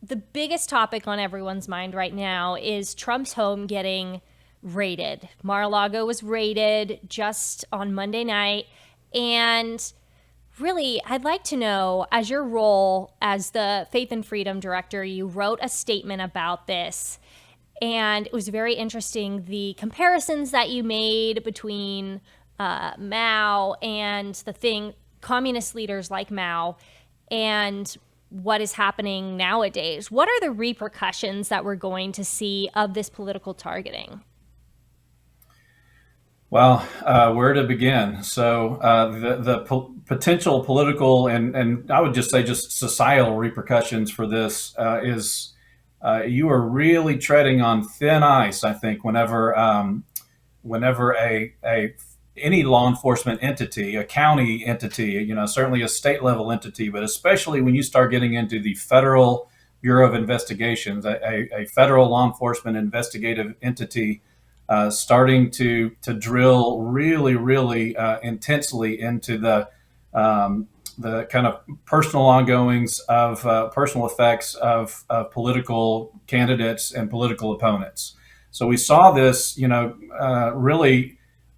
the biggest topic on everyone's mind right now is Trump's home getting raided. Mar-a-Lago was raided just on Monday night. And really, I'd like to know, as your role as the Faith and Freedom Director, you wrote a statement about this. And it was very interesting, the comparisons that you made between Mao and communist leaders like Mao and what is happening nowadays. What are the repercussions that we're going to see of this political targeting? Well, where to begin? So the potential political and I would just say just societal repercussions for this is you are really treading on thin ice. I think whenever a any law enforcement entity, a county entity, certainly a state level entity, but especially when you start getting into the federal Bureau of Investigations, a federal law enforcement investigative entity starting to drill really intensely into the kind of personal ongoings of personal effects of political candidates and political opponents. So we saw this, really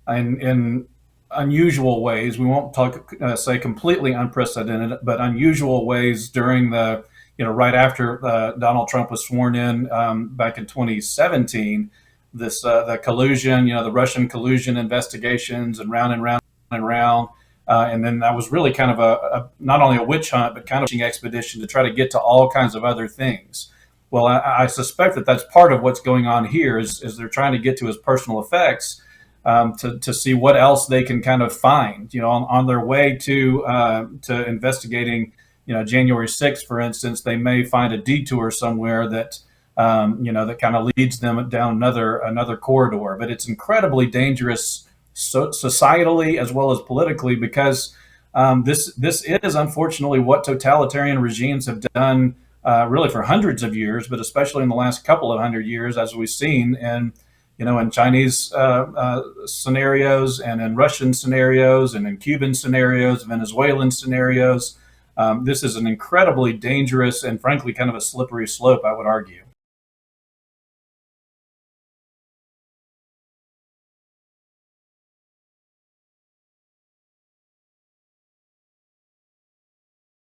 in unusual ways. We won't say completely unprecedented, but unusual ways during right after Donald Trump was sworn in back in 2017. This the collusion, the Russian collusion investigations, and round and round and round. And then that was really kind of not only a witch hunt, but kind of an expedition to try to get to all kinds of other things. Well, I suspect that that's part of what's going on here is they're trying to get to his personal effects to see what else they can kind of find, on their way to investigating, January 6th, for instance. They may find a detour somewhere that kind of leads them down another corridor. But it's incredibly dangerous societally as well as politically because this is unfortunately what totalitarian regimes have done really for hundreds of years, but especially in the last couple of hundred years, as we've seen in Chinese scenarios and in Russian scenarios and in Cuban scenarios, Venezuelan scenarios. This is an incredibly dangerous and frankly kind of a slippery slope, I would argue.